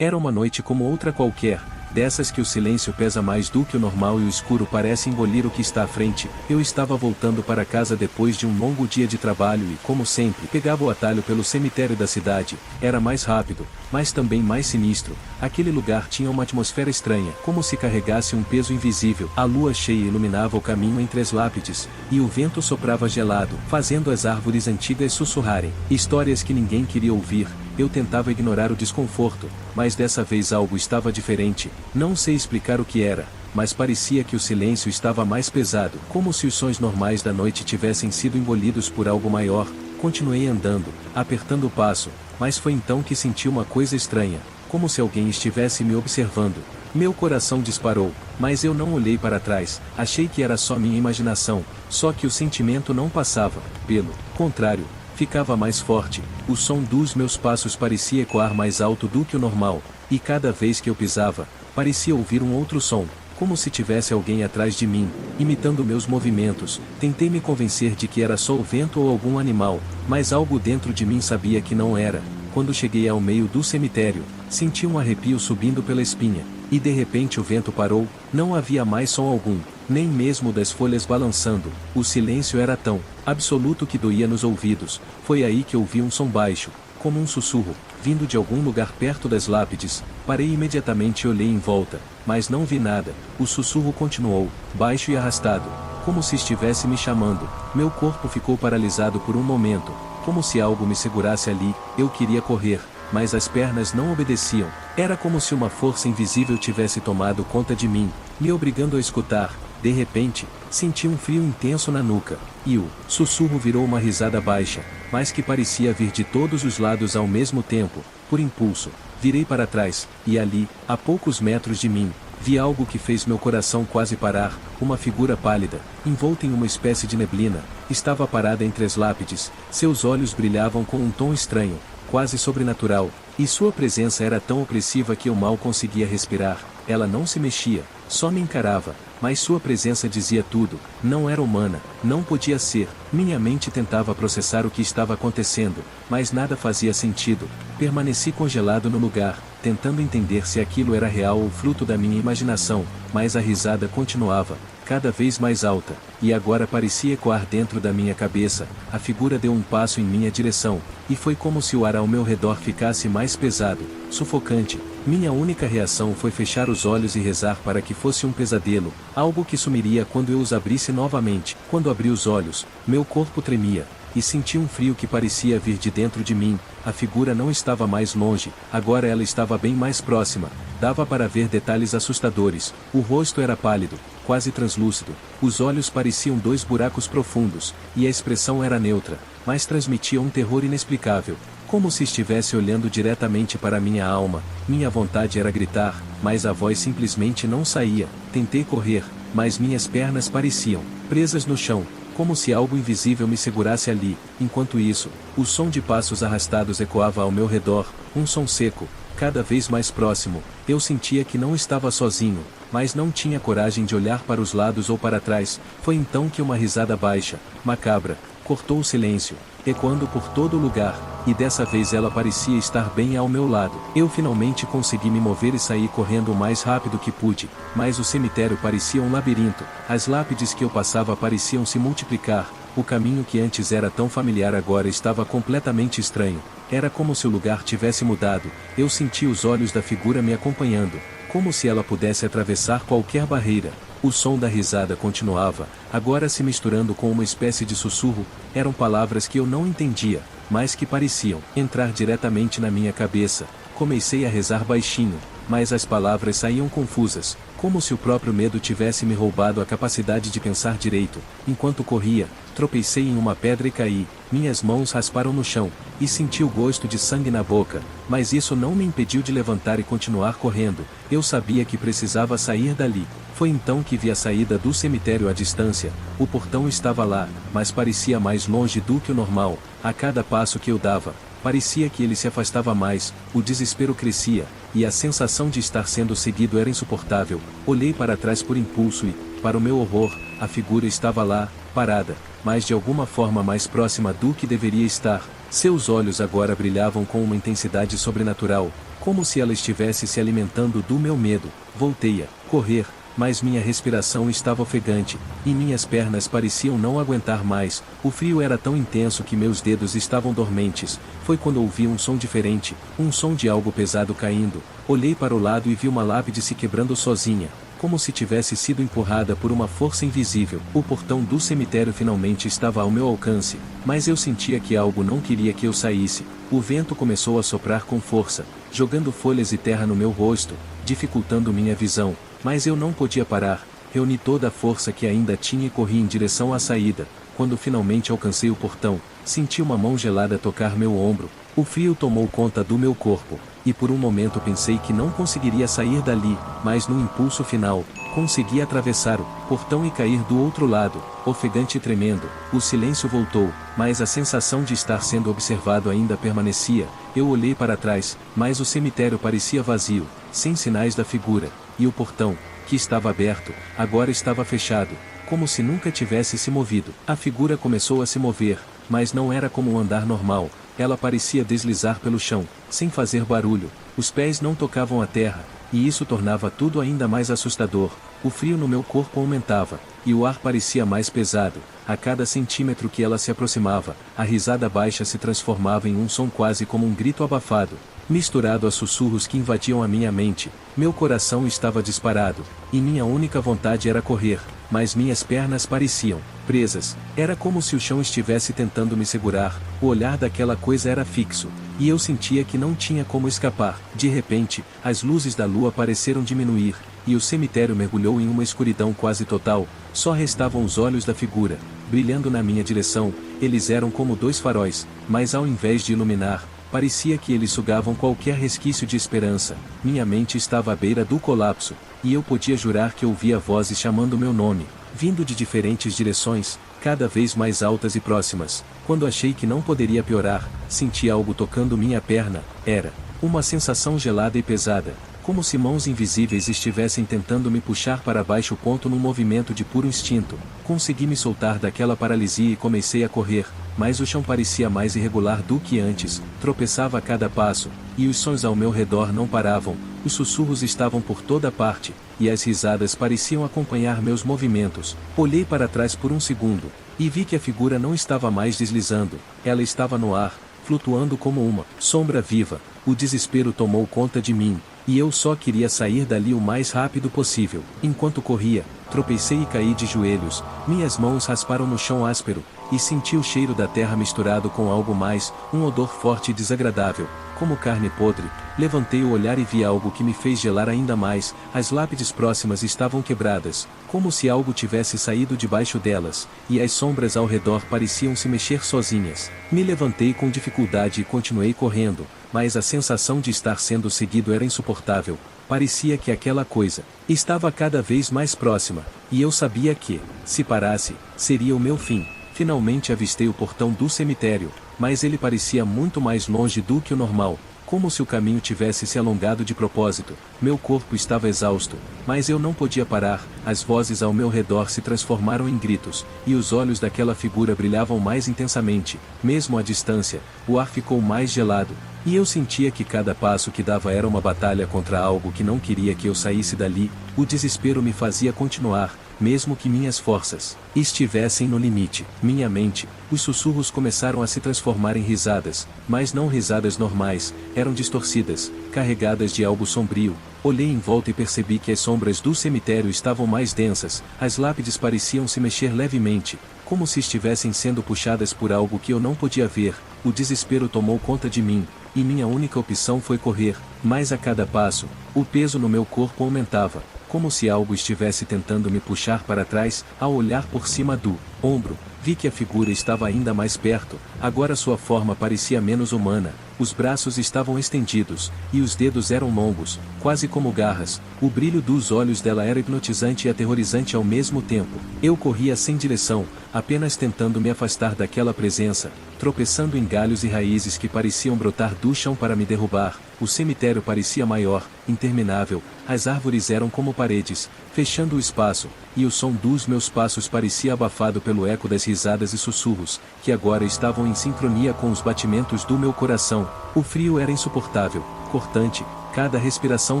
Era uma noite como outra qualquer, dessas que o silêncio pesa mais do que o normal e o escuro parece engolir o que está à frente. Eu estava voltando para casa depois de um longo dia de trabalho e, como sempre, pegava o atalho pelo cemitério da cidade. Era mais rápido, mas também mais sinistro. Aquele lugar tinha uma atmosfera estranha, como se carregasse um peso invisível. A lua cheia iluminava o caminho entre as lápides, e o vento soprava gelado, fazendo as árvores antigas sussurrarem histórias que ninguém queria ouvir. Eu tentava ignorar o desconforto, mas dessa vez algo estava diferente. Não sei explicar o que era, mas parecia que o silêncio estava mais pesado, como se os sons normais da noite tivessem sido engolidos por algo maior. Continuei andando, apertando o passo, mas foi então que senti uma coisa estranha, como se alguém estivesse me observando. Meu coração disparou, mas eu não olhei para trás. Achei que era só minha imaginação, só que o sentimento não passava. Pelo contrário, ficava mais forte. O som dos meus passos parecia ecoar mais alto do que o normal, e cada vez que eu pisava, parecia ouvir um outro som, como se tivesse alguém atrás de mim, imitando meus movimentos. Tentei me convencer de que era só o vento ou algum animal, mas algo dentro de mim sabia que não era. Quando cheguei ao meio do cemitério, senti um arrepio subindo pela espinha, e de repente o vento parou. Não havia mais som algum, nem mesmo das folhas balançando. O silêncio era tão absoluto que doía nos ouvidos. Foi aí que ouvi um som baixo, como um sussurro, vindo de algum lugar perto das lápides. Parei imediatamente e olhei em volta, mas não vi nada. O sussurro continuou, baixo e arrastado, como se estivesse me chamando. Meu corpo ficou paralisado por um momento, como se algo me segurasse ali. Eu queria correr, mas as pernas não obedeciam. Era como se uma força invisível tivesse tomado conta de mim, me obrigando a escutar. De repente, senti um frio intenso na nuca, e o sussurro virou uma risada baixa, mas que parecia vir de todos os lados ao mesmo tempo. Por impulso, virei para trás, e ali, a poucos metros de mim, vi algo que fez meu coração quase parar. Uma figura pálida, envolta em uma espécie de neblina, estava parada entre as lápides. Seus olhos brilhavam com um tom estranho, quase sobrenatural, e sua presença era tão opressiva que eu mal conseguia respirar. Ela não se mexia, só me encarava, mas sua presença dizia tudo. Não era humana, não podia ser. Minha mente tentava processar o que estava acontecendo, mas nada fazia sentido. Permaneci congelado no lugar, tentando entender se aquilo era real ou fruto da minha imaginação, mas a risada continuava, cada vez mais alta, e agora parecia ecoar dentro da minha cabeça. A figura deu um passo em minha direção, e foi como se o ar ao meu redor ficasse mais pesado, sufocante. Minha única reação foi fechar os olhos e rezar para que fosse um pesadelo, algo que sumiria quando eu os abrisse novamente. Quando abri os olhos, meu corpo tremia, e senti um frio que parecia vir de dentro de mim. A figura não estava mais longe, agora ela estava bem mais próxima. Dava para ver detalhes assustadores. O rosto era pálido, quase translúcido, os olhos pareciam dois buracos profundos, e a expressão era neutra, mas transmitia um terror inexplicável, como se estivesse olhando diretamente para minha alma. Minha vontade era gritar, mas a voz simplesmente não saía. Tentei correr, mas minhas pernas pareciam presas no chão, como se algo invisível me segurasse ali. Enquanto isso, o som de passos arrastados ecoava ao meu redor, um som seco, cada vez mais próximo. Eu sentia que não estava sozinho, mas não tinha coragem de olhar para os lados ou para trás. Foi então que uma risada baixa, macabra, cortou o silêncio, ecoando por todo o lugar, e dessa vez ela parecia estar bem ao meu lado. Eu finalmente consegui me mover e sair correndo o mais rápido que pude, mas o cemitério parecia um labirinto. As lápides que eu passava pareciam se multiplicar. O caminho que antes era tão familiar agora estava completamente estranho. Era como se o lugar tivesse mudado. Eu senti os olhos da figura me acompanhando, como se ela pudesse atravessar qualquer barreira. O som da risada continuava, agora se misturando com uma espécie de sussurro. Eram palavras que eu não entendia, mas que pareciam entrar diretamente na minha cabeça. Comecei a rezar baixinho, mas as palavras saíam confusas, como se o próprio medo tivesse me roubado a capacidade de pensar direito. Enquanto corria, tropecei em uma pedra e caí. Minhas mãos rasparam no chão, e senti o gosto de sangue na boca, mas isso não me impediu de levantar e continuar correndo. Eu sabia que precisava sair dali. Foi então que vi a saída do cemitério à distância. O portão estava lá, mas parecia mais longe do que o normal. A cada passo que eu dava, parecia que ele se afastava mais. O desespero crescia, e a sensação de estar sendo seguido era insuportável. Olhei para trás por impulso e, para o meu horror, a figura estava lá, parada, mas de alguma forma mais próxima do que deveria estar. Seus olhos agora brilhavam com uma intensidade sobrenatural, como se ela estivesse se alimentando do meu medo. Voltei a correr, mas minha respiração estava ofegante, e minhas pernas pareciam não aguentar mais. O frio era tão intenso que meus dedos estavam dormentes. Foi quando ouvi um som diferente, um som de algo pesado caindo. Olhei para o lado e vi uma lápide se quebrando sozinha, como se tivesse sido empurrada por uma força invisível. O portão do cemitério finalmente estava ao meu alcance, mas eu sentia que algo não queria que eu saísse. O vento começou a soprar com força, jogando folhas e terra no meu rosto, dificultando minha visão, mas eu não podia parar. Reuni toda a força que ainda tinha e corri em direção à saída. Quando finalmente alcancei o portão, senti uma mão gelada tocar meu ombro. O frio tomou conta do meu corpo, e por um momento pensei que não conseguiria sair dali, mas no impulso final, consegui atravessar o portão e cair do outro lado, ofegante e tremendo. O silêncio voltou, mas a sensação de estar sendo observado ainda permanecia. Eu olhei para trás, mas o cemitério parecia vazio, sem sinais da figura, e o portão, que estava aberto, agora estava fechado, como se nunca tivesse se movido. A figura começou a se mover, mas não era como um andar normal. Ela parecia deslizar pelo chão, sem fazer barulho. Os pés não tocavam a terra, e isso tornava tudo ainda mais assustador. O frio no meu corpo aumentava, e o ar parecia mais pesado. A cada centímetro que ela se aproximava, a risada baixa se transformava em um som quase como um grito abafado, misturado a sussurros que invadiam a minha mente. Meu coração estava disparado, e minha única vontade era correr, mas minhas pernas pareciam presas. Era como se o chão estivesse tentando me segurar. O olhar daquela coisa era fixo, e eu sentia que não tinha como escapar. De repente, as luzes da lua pareceram diminuir, e o cemitério mergulhou em uma escuridão quase total. Só restavam os olhos da figura, brilhando na minha direção. Eles eram como dois faróis, mas ao invés de iluminar, parecia que eles sugavam qualquer resquício de esperança. Minha mente estava à beira do colapso, e eu podia jurar que ouvia vozes chamando meu nome, vindo de diferentes direções, cada vez mais altas e próximas. Quando achei que não poderia piorar, senti algo tocando minha perna. Era uma sensação gelada e pesada, como se mãos invisíveis estivessem tentando me puxar para baixo. Num movimento de puro instinto, consegui me soltar daquela paralisia e comecei a correr, mas o chão parecia mais irregular do que antes. Tropeçava a cada passo, e os sons ao meu redor não paravam. Os sussurros estavam por toda parte, e as risadas pareciam acompanhar meus movimentos. Olhei para trás por um segundo, e vi que a figura não estava mais deslizando, ela estava no ar, flutuando como uma sombra viva. O desespero tomou conta de mim, e eu só queria sair dali o mais rápido possível. Enquanto corria, tropecei e caí de joelhos. Minhas mãos rasparam no chão áspero, e senti o cheiro da terra misturado com algo mais, um odor forte e desagradável, como carne podre. Levantei o olhar e vi algo que me fez gelar ainda mais. As lápides próximas estavam quebradas, como se algo tivesse saído debaixo delas, e as sombras ao redor pareciam se mexer sozinhas. Me levantei com dificuldade e continuei correndo, mas a sensação de estar sendo seguido era insuportável. Parecia que aquela coisa estava cada vez mais próxima, e eu sabia que, se parasse, seria o meu fim. Finalmente avistei o portão do cemitério, mas ele parecia muito mais longe do que o normal, como se o caminho tivesse se alongado de propósito. Meu corpo estava exausto, mas eu não podia parar. As vozes ao meu redor se transformaram em gritos, e os olhos daquela figura brilhavam mais intensamente. Mesmo à distância, o ar ficou mais gelado, e eu sentia que cada passo que dava era uma batalha contra algo que não queria que eu saísse dali. O desespero me fazia continuar, mesmo que minhas forças estivessem no limite. Minha mente, os sussurros começaram a se transformar em risadas, mas não risadas normais, eram distorcidas, carregadas de algo sombrio. Olhei em volta e percebi que as sombras do cemitério estavam mais densas. As lápides pareciam se mexer levemente, como se estivessem sendo puxadas por algo que eu não podia ver. O desespero tomou conta de mim, e minha única opção foi correr, mas a cada passo, o peso no meu corpo aumentava, como se algo estivesse tentando me puxar para trás. Ao olhar por cima do ombro, vi que a figura estava ainda mais perto. Agora sua forma parecia menos humana, Os braços estavam estendidos, e os dedos eram longos, quase como garras. O brilho dos olhos dela era hipnotizante e aterrorizante ao mesmo tempo. Eu corria sem direção, apenas tentando me afastar daquela presença, tropeçando em galhos e raízes que pareciam brotar do chão para me derrubar. O cemitério parecia maior, interminável, as árvores eram como paredes, fechando o espaço, e o som dos meus passos parecia abafado pelo eco das risadas e sussurros, que agora estavam em sincronia com os batimentos do meu coração. O frio era insuportável, cortante, cada respiração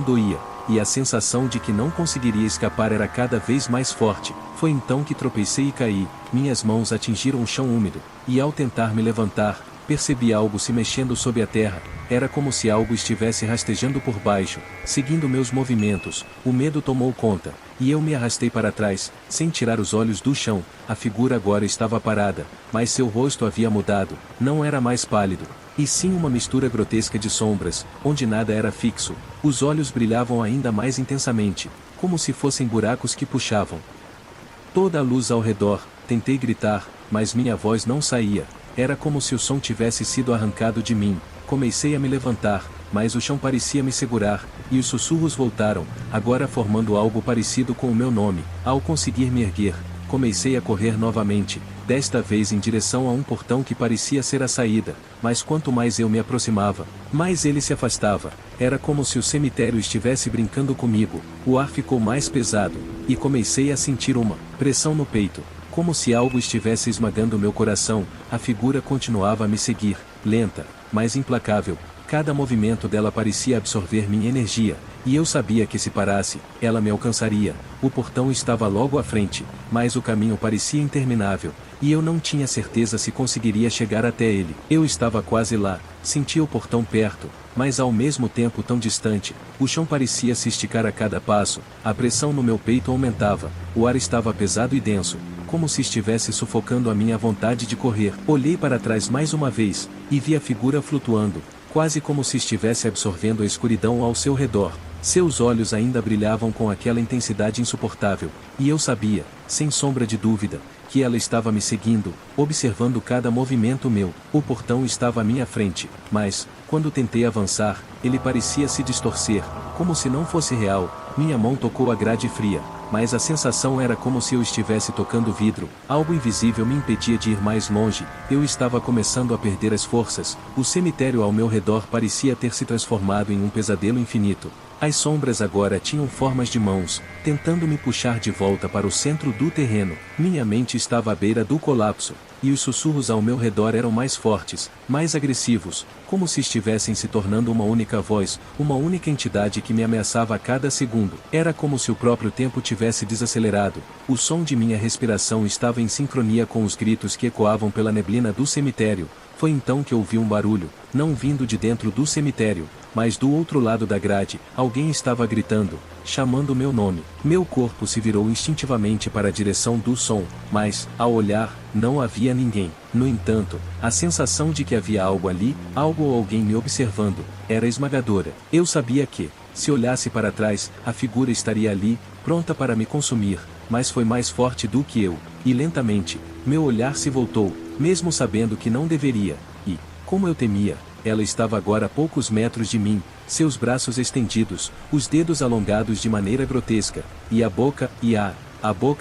doía, e a sensação de que não conseguiria escapar era cada vez mais forte. Foi então que tropecei e caí, minhas mãos atingiram o chão úmido, e ao tentar me levantar, percebi algo se mexendo sob a terra. Era como se algo estivesse rastejando por baixo, seguindo meus movimentos. O medo tomou conta, e eu me arrastei para trás, sem tirar os olhos do chão. A figura agora estava parada, mas seu rosto havia mudado, não era mais pálido, e sim uma mistura grotesca de sombras, onde nada era fixo. Os olhos brilhavam ainda mais intensamente, como se fossem buracos que puxavam toda a luz ao redor. Tentei gritar, mas minha voz não saía. Era como se o som tivesse sido arrancado de mim. Comecei a me levantar, mas o chão parecia me segurar, e os sussurros voltaram, agora formando algo parecido com o meu nome. Ao conseguir me erguer, comecei a correr novamente, desta vez em direção a um portão que parecia ser a saída, mas quanto mais eu me aproximava, mais ele se afastava. Era como se o cemitério estivesse brincando comigo. O ar ficou mais pesado, e comecei a sentir uma pressão no peito, como se algo estivesse esmagando meu coração. A figura continuava a me seguir, lenta, mas implacável. Cada movimento dela parecia absorver minha energia, e eu sabia que se parasse, ela me alcançaria. O portão estava logo à frente, mas o caminho parecia interminável, e eu não tinha certeza se conseguiria chegar até ele. Eu estava quase lá, sentia o portão perto, mas ao mesmo tempo tão distante. O chão parecia se esticar a cada passo, a pressão no meu peito aumentava, o ar estava pesado e denso, como se estivesse sufocando a minha vontade de correr. Olhei para trás mais uma vez, e vi a figura flutuando, quase como se estivesse absorvendo a escuridão ao seu redor. Seus olhos ainda brilhavam com aquela intensidade insuportável, e eu sabia, sem sombra de dúvida, que ela estava me seguindo, observando cada movimento meu. O portão estava à minha frente, mas, quando tentei avançar, ele parecia se distorcer, como se não fosse real. Minha mão tocou a grade fria, mas a sensação era como se eu estivesse tocando vidro. Algo invisível me impedia de ir mais longe. Eu estava começando a perder as forças. O cemitério ao meu redor parecia ter se transformado em um pesadelo infinito. As sombras agora tinham formas de mãos, tentando me puxar de volta para o centro do terreno. Minha mente estava à beira do colapso, e os sussurros ao meu redor eram mais fortes, mais agressivos, como se estivessem se tornando uma única voz, uma única entidade que me ameaçava a cada segundo. Era como se o próprio tempo tivesse desacelerado. O som de minha respiração estava em sincronia com os gritos que ecoavam pela neblina do cemitério. Foi então que ouvi um barulho, não vindo de dentro do cemitério, mas do outro lado da grade. Alguém estava gritando, chamando meu nome. Meu corpo se virou instintivamente para a direção do som, mas, ao olhar, não havia ninguém. No entanto, a sensação de que havia algo ali, algo ou alguém me observando, era esmagadora. Eu sabia que, se olhasse para trás, a figura estaria ali, pronta para me consumir, mas foi mais forte do que eu, e lentamente, meu olhar se voltou, mesmo sabendo que não deveria, e, como eu temia, ela estava agora a poucos metros de mim, seus braços estendidos, os dedos alongados de maneira grotesca, e a boca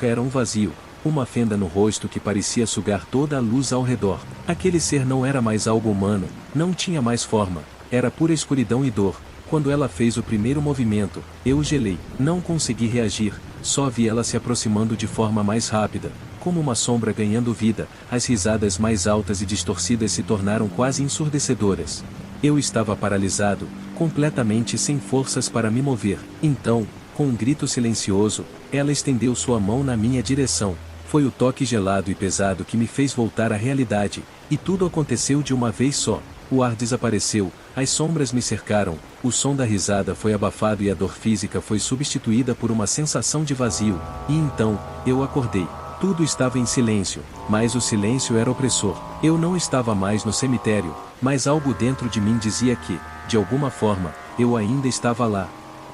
era um vazio, uma fenda no rosto que parecia sugar toda a luz ao redor. Aquele ser não era mais algo humano, não tinha mais forma, era pura escuridão e dor. Quando ela fez o primeiro movimento, eu gelei, não consegui reagir, só vi ela se aproximando de forma mais rápida, como uma sombra ganhando vida. As risadas mais altas e distorcidas se tornaram quase ensurdecedoras. Eu estava paralisado, completamente sem forças para me mover. Então, com um grito silencioso, ela estendeu sua mão na minha direção. Foi o toque gelado e pesado que me fez voltar à realidade, e tudo aconteceu de uma vez só. O ar desapareceu, as sombras me cercaram, o som da risada foi abafado e a dor física foi substituída por uma sensação de vazio. E então, eu acordei. Tudo estava em silêncio, mas o silêncio era opressor. Eu não estava mais no cemitério, mas algo dentro de mim dizia que, de alguma forma, eu ainda estava lá.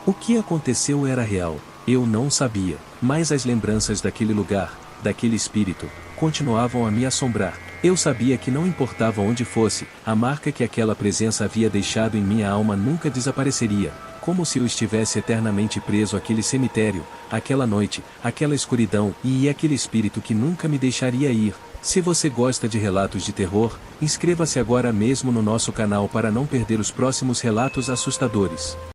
O que aconteceu era real, eu não sabia, mas as lembranças daquele lugar, daquele espírito, continuavam a me assombrar. Eu sabia que não importava onde fosse, a marca que aquela presença havia deixado em minha alma nunca desapareceria, como se eu estivesse eternamente preso àquele cemitério, àquela noite, àquela escuridão e aquele espírito que nunca me deixaria ir. Se você gosta de relatos de terror, inscreva-se agora mesmo no nosso canal para não perder os próximos relatos assustadores.